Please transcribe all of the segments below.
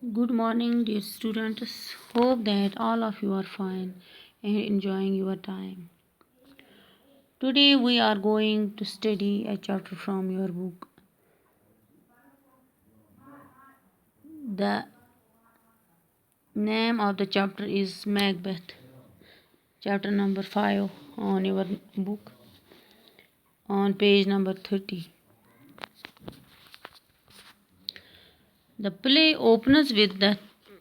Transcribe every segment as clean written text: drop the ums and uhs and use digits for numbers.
Good morning, dear students. Hope that all of you are fine and enjoying your time. Today we are going to study a chapter from your book. The name of the chapter is Macbeth, chapter number 5 on your book, on page number 30. The play opens with the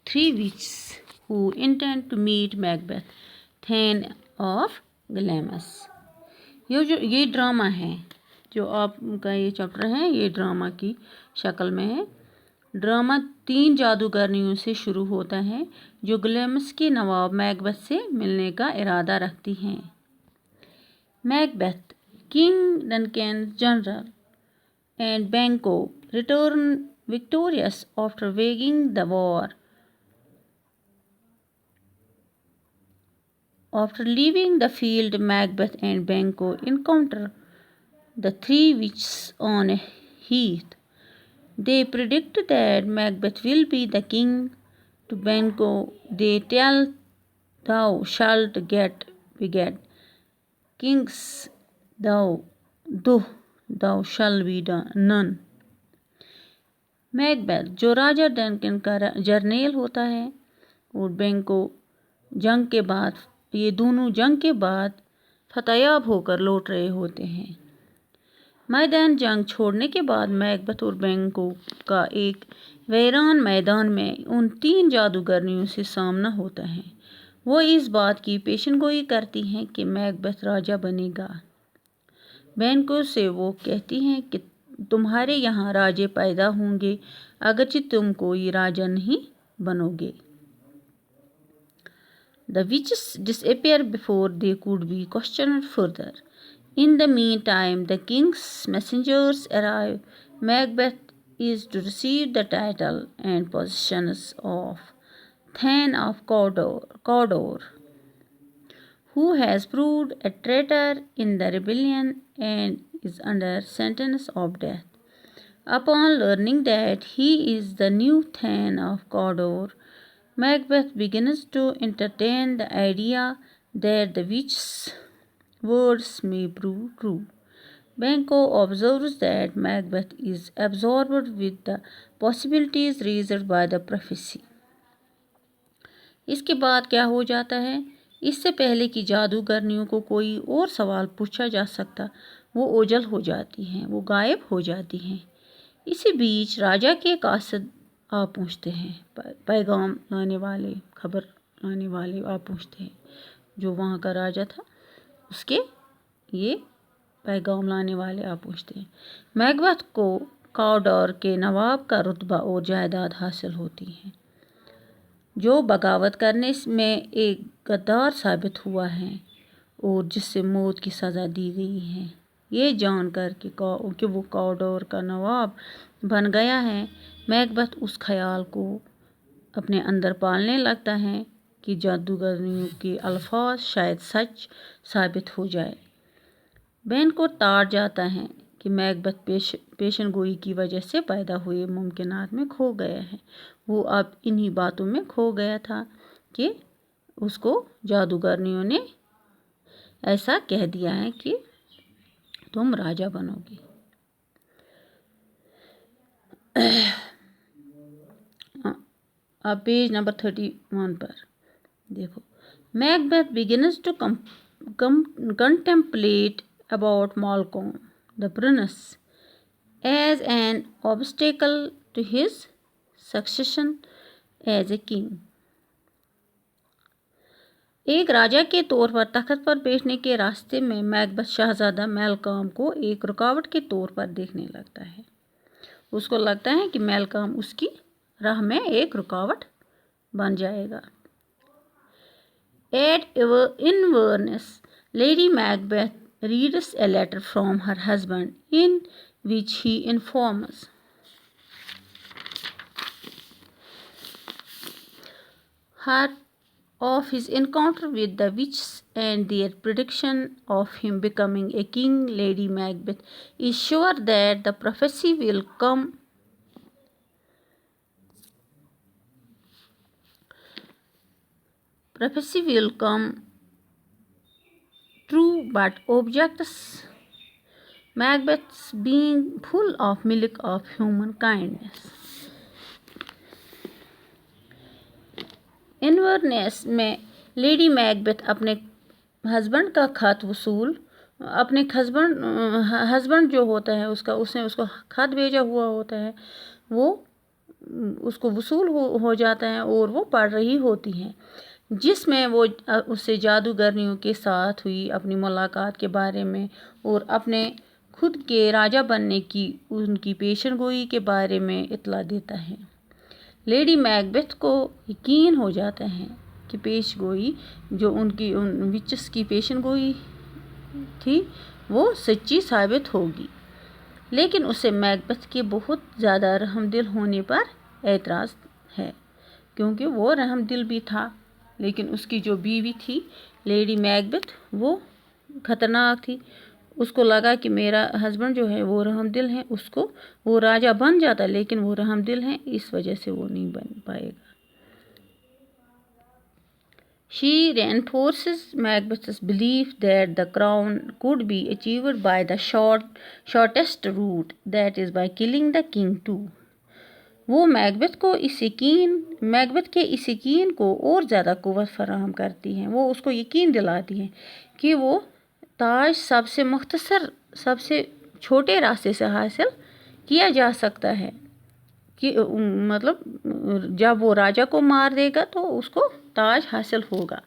three witches who intend to meet Macbeth, Thane of Glamis. ये drama है, जो आपका ये chapter है, ये drama की शक्ल में है। ड्रामा 3 जादूगरनियों से शुरू होता है जो ग्लैमस के नवाब मैकबेथ से मिलने का इरादा रखती हैं। Macbeth, king Duncan general and Banquo return victorious after waging the war. After leaving the field, Macbeth and Banquo encounter the three witches on a heath. They predict that Macbeth will be the king. To Banquo, they tell, "Thou shalt get beget kings, thou shalt be none." Macbeth, जो राजा Duncan का जर्नेल होता है, और बैंको ये दोनों जंग के बाद फतेयाब होकर लौट रहे होते हैं। मैदान जंग छोड़ने के बाद मैकबेथ और बैंको का एक वीरान मैदान में उन 3 जादूगरनियों से सामना होता है। वो इस बात की पेशनगोई करती हैं कि मैकबेथ राजा बनेगा। बैंको से वो कहती हैं कि तुम्हारे यहाँ राजे पैदा होंगे, अगरचे तुम कोई राजा नहीं बनोगे। The witches disappear before they could be questioned further. In the meantime, the king's messengers arrive. Macbeth is to receive the title and possessions of Thane of Cawdor, who has proved a traitor in the rebellion and is under sentence of death. Upon learning that he is the new Thane of Cawdor, Macbeth begins to entertain the idea that the witch's words may prove true. Banquo observes that Macbeth is absorbed with the possibilities raised by the prophecy. इसके बाद क्या हो जाता है? इससे पहले कि जादूगरनियों को कोई और सवाल पूछा जा सकता, वो ओझल हो जाती हैं, वो गायब हो जाती हैं। इसी बीच राजा के कासिद आ पहुँचते हैं, पैगाम लाने वाले, खबर लाने वाले आ पहुँचते हैं। जो वहाँ का राजा था, उसके ये पैगाम लाने वाले आ पहुँचते हैं। मैकबेथ को कावडोर के नवाब का रुतबा और जायदाद हासिल होती है, जो बगावत करने में एक गद्दार साबित हुआ है और जिससे मौत की सज़ा दी गई है। ये जानकर कि वो कावडोर का नवाब बन गया है, मैकबेथ उस ख्याल को अपने अंदर पालने लगता है कि जादूगरनियों के अल्फाज शायद सच साबित हो जाए। बैन को ताड़ जाता है कि मैकबेथ पेशनगोई की वजह से पैदा हुए मुमकिनात में खो गया है। वो अब इन्हीं बातों में खो गया था कि उसको जादूगरनियों ने ऐसा कह दिया है कि तुम राजा बनोगे। अब पेज नंबर 31 पर देखो। Macbeth begins to contemplate about Malcolm the Prince as an obstacle to his succession as a king. एक राजा के तौर पर तख्त पर बैठने के रास्ते में मैकबेथ शहजादा मैलकॉम को एक रुकावट के तौर पर देखने लगता है। उसको लगता है कि मैलकॉम उसकी राह में एक रुकावट बन जाएगा। At Inverness, Lady Macbeth reads a letter from her husband in which he informs her of his encounter with the witches and their prediction of him becoming a king. Lady Macbeth is sure that the prophecy will come prophecy will come true, but objects Macbeth's being full of milk of human kindness. Inverness में lady Macbeth अपने husband का खत वसूल अपने husband जो होता है उसने उसको खत भेजा हुआ होता है, वो उसको वसूल हो जाता है और वो पढ़ रही होती है, जिसमें वो उससे जादूगरनियों के साथ हुई अपनी मुलाकात के बारे में और अपने खुद के राजा बनने की उनकी पेशनगोई के बारे में इत्तला देता है। लेडी मैकबेथ को यकीन हो जाता है कि पेशगोई जो उनकी उन विचेस की पेशनगोई थी वो सच्ची साबित होगी, लेकिन उसे मैकबेथ के बहुत ज़्यादा रहमदिल होने पर एतराज़ है, क्योंकि वो रहमदिल भी था, लेकिन उसकी जो बीवी थी लेडी मैकबेथ वो ख़तरनाक थी। उसको लगा कि मेरा हस्बैंड जो है वो रहमदिल है, उसको वो राजा बन जाता, लेकिन वो रहमदिल है, इस वजह से वो नहीं बन पाएगा। She reinforces Macbeth's belief that the crown could be achieved by the shortest route, that is by killing the king too. वो मैकबेथ के इस यकीन को और ज़्यादा कुव्वत फराहम करती हैं। वो उसको यकीन दिलाती हैं कि वो ताज सबसे मुख्तसर सबसे छोटे रास्ते से हासिल किया जा सकता है, कि मतलब जब वो राजा को मार देगा तो उसको ताज हासिल होगा।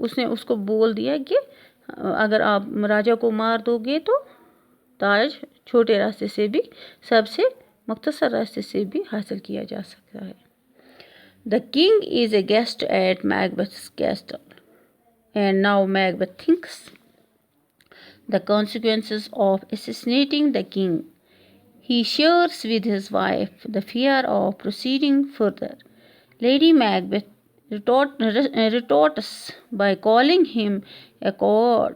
उसने उसको बोल दिया कि अगर आप राजा को मार दोगे तो ताज छोटे रास्ते से भी सबसे मुख्तसर रास्ते से भी हासिल किया जा सकता है। The king is a guest at Macbeth's castle, and now Macbeth thinks the consequences of assassinating the king. He shares with his wife the fear of proceeding further. Lady Macbeth retorts by calling him a coward.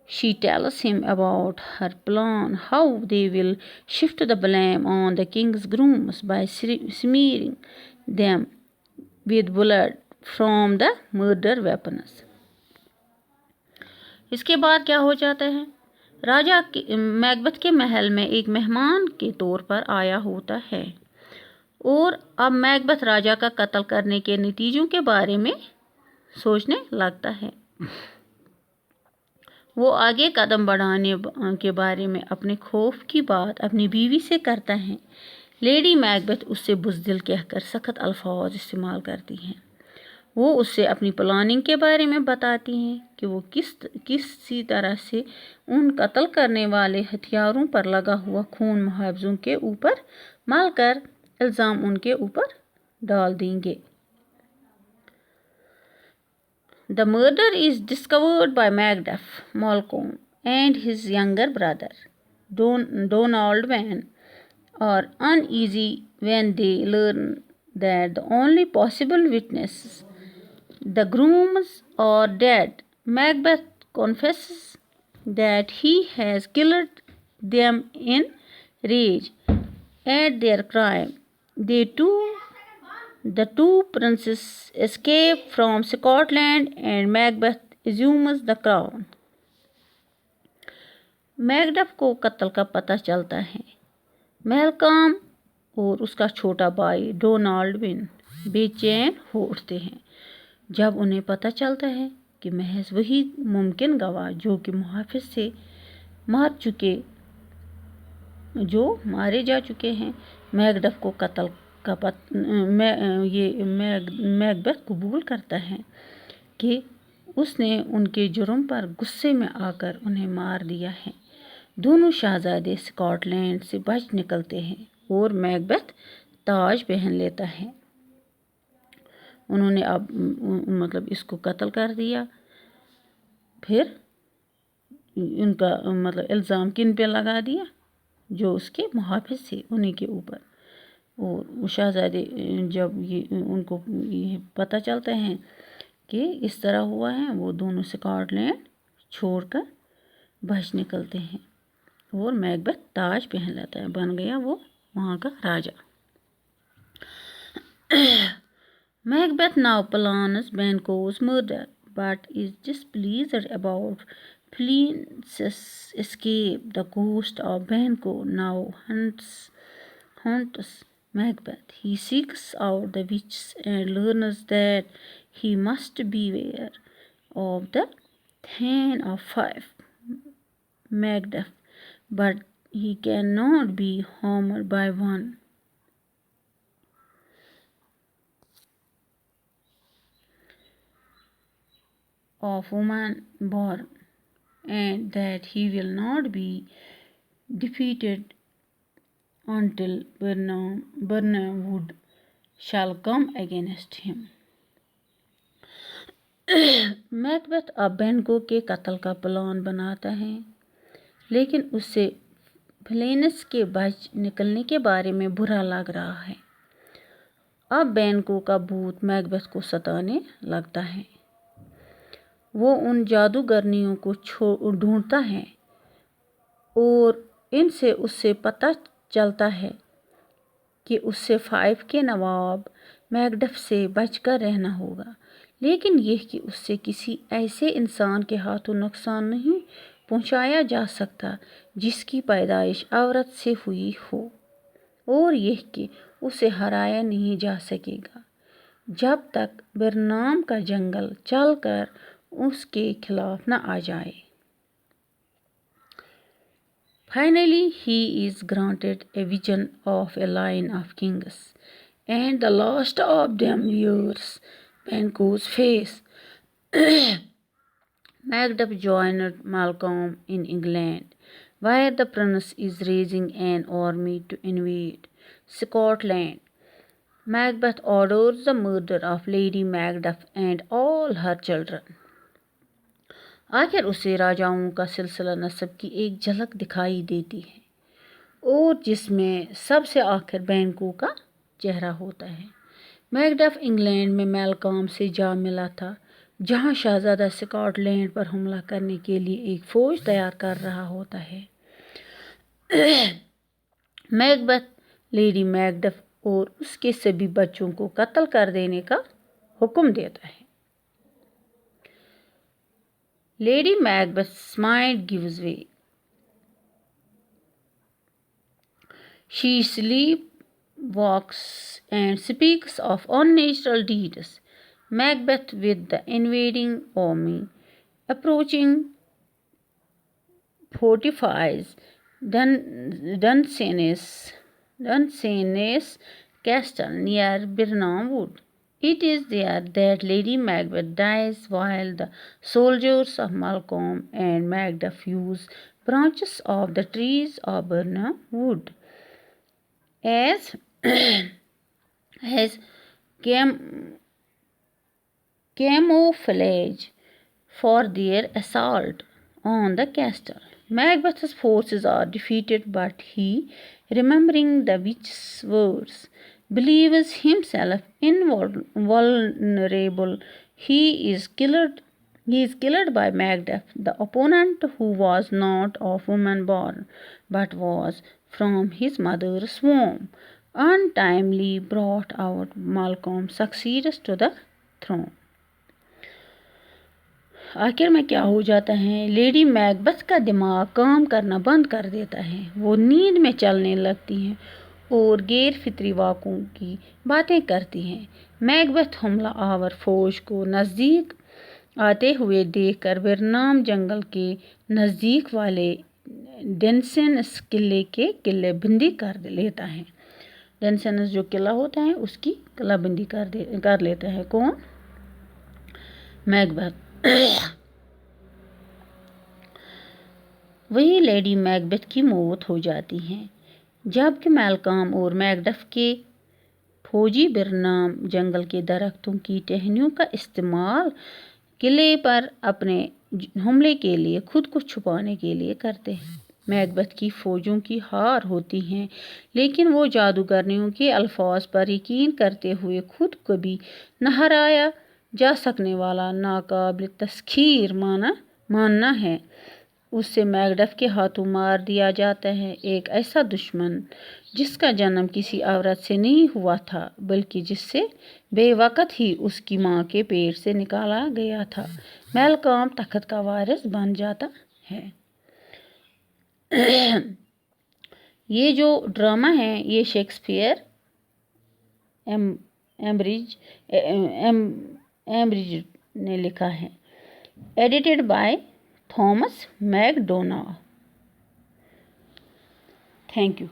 She tells him about her plan, how they will shift the blame on the king's grooms by smearing them with blood from the murder weapons. इसके बाद क्या हो जाता है, राजा Macbeth के महल में एक मेहमान के तौर पर आया होता है और अब मैकबेथ राजा का कत्ल करने के नतीजों के बारे में सोचने लगता है। वो आगे कदम बढ़ाने के बारे में अपने खौफ की बात अपनी बीवी से करता है। लेडी मैकबेथ उससे बुज़दिल कहकर सख्त अल्फाज इस्तेमाल करती हैं। वो उससे अपनी प्लानिंग के बारे में बताती हैं कि वो किसी तरह से उन कत्ल करने वाले हथियारों पर लगा हुआ खून मुहावजों के ऊपर मल कर इल्ज़ाम उनके ऊपर डाल देंगे। The murder is discovered by Macduff, Malcolm, and his younger brother, Donald Van, are uneasy when they learn that the only possible witnesses, the grooms, are dead. Macbeth confesses that he has killed them in rage at their crime. The two princes escape from Scotland and Macbeth assumes the crown. Macduff को कत्ल का पता चलता है। Malcolm और उसका छोटा भाई डोनाल्ड विन बेचैन हो उठते हैं जब उन्हें पता चलता है कि महज वही मुमकिन गवाह जो कि मुहाफिज से मारे जा चुके हैं, मैकडफ को कत्ल का मैकबेथ कबूल करता है कि उसने उनके जुर्म पर गुस्से में आकर उन्हें मार दिया है। दोनों शहजादे स्कॉटलैंड से बच निकलते हैं और मैकबेथ ताज पहन लेता है। उन्होंने अब मतलब इसको कत्ल कर दिया। फिर उनका मतलब इल्ज़ाम किन पे लगा दिया, जो उसके मुहाफिज थे उन्हीं के ऊपर। और शहजादे जब उनको ये पता चलता है कि इस तरह हुआ है, वो दोनों स्कॉटलैंड छोड़कर बच निकलते हैं और मैकबेथ ताज पहन लेता है, बन गया वो वहाँ का राजा। Macbeth now plans Banquo's murder, but is displeased about Fleance's escape. The ghost of Banquo now haunts Macbeth. He seeks out the witches and learns that he must beware of the Thane of Fife, Macduff, but he cannot be harmed by one of woman born, and that he will not be defeated until Birnwood shall come against him. Macbeth अब बेनको के कत्ल का plan बनाता है, लेकिन उससे फ्लेनस के बच निकलने के बारे में बुरा लग रहा है। अब बेनको का भूत मैकबेथ को सताने लगता है। वो उन जादूगरनियों को ढूंढता है और इनसे उससे पता चलता है कि उससे फाइफ के नवाब मैकडफ से बचकर रहना होगा, लेकिन यह कि उससे किसी ऐसे इंसान के हाथों नुकसान नहीं पहुंचाया जा सकता जिसकी पैदाइश औरत से हुई हो, और यह कि उसे हराया नहीं जा सकेगा जब तक बिरनाम का जंगल चलकर उसके खिलाफ न आ जाए। Finally, he is granted a vision of a line of kings, and the last of them wears Banquo's face. Macduff joined Malcolm in England, where the prince is raising an army to invade Scotland. Macbeth orders the murder of Lady Macduff and all her children. आखिर उसे राजाओं का सिलसिला नस्ब की एक झलक दिखाई देती है, और जिसमें सबसे आखिर बैंको का चेहरा होता है। मैकडफ इंग्लैंड में मैलकॉम से जा मिला था, जहां शहजादा स्कॉटलैंड पर हमला करने के लिए एक फौज तैयार कर रहा होता है। मैकबेथ लेडी मैकडफ और उसके सभी बच्चों को कत्ल कर देने का हुक्म देता है। Lady Macbeth's mind gives way. She sleepwalks and speaks of unnatural deeds. Macbeth, with the invading army approaching, fortifies Dunsinnes Castle near Birnam Wood. It is there that Lady Macbeth dies, while the soldiers of Malcolm and Macduff use branches of the trees of Birnam Wood as camouflage for their assault on the castle. Macbeth's forces are defeated, but he, remembering the witch's words, believes himself invulnerable. He is killed by Macduff, the opponent, who was not of woman born, but was from his mother's womb. Untimely brought out, Malcolm succeeds to the throne. आखिर में क्या हो जाता है? Lady Macbeth का दिमाग काम करना बंद कर देता है। वो नींद में चलने लगती हैं और गैर फितरी वाक़ों की बातें करती हैं। मैकबेथ हमला आवर फौज को नज़दीक आते हुए देखकर बिरनाम जंगल के नज़दीक वाले डेंसेनस किले के किलेबंदी कर लेता है। डेंसेनस जो किला होता है उसकी किलाबंदी कर लेता है। कौन? मैकबेथ। वही लेडी मैकबेथ की मौत हो जाती है, जबकि मैलकॉम और मैकडफ के फौजी बिरनाम जंगल के दरख्तों की टहनियों का इस्तेमाल किले पर अपने हमले के लिए खुद को छुपाने के लिए करते हैं। मैकबेथ की फौजों की हार होती है, लेकिन वो जादूगरनियों के अल्फाज पर यकीन करते हुए खुद को भी न हराया जा सकने वाला नाकाबिल तस्खीर मानना है उसे मैकडफ के हाथों मार दिया जाता है, एक ऐसा दुश्मन जिसका जन्म किसी औरत से नहीं हुआ था बल्कि जिससे बेवक्त ही उसकी माँ के पेट से निकाला गया था। मैल्कम तख्त का वारिस बन जाता है। ये जो ड्रामा है ये शेक्सपियर एम्ब्रिज ने लिखा है। Edited by Thomas McDonald. Thank you.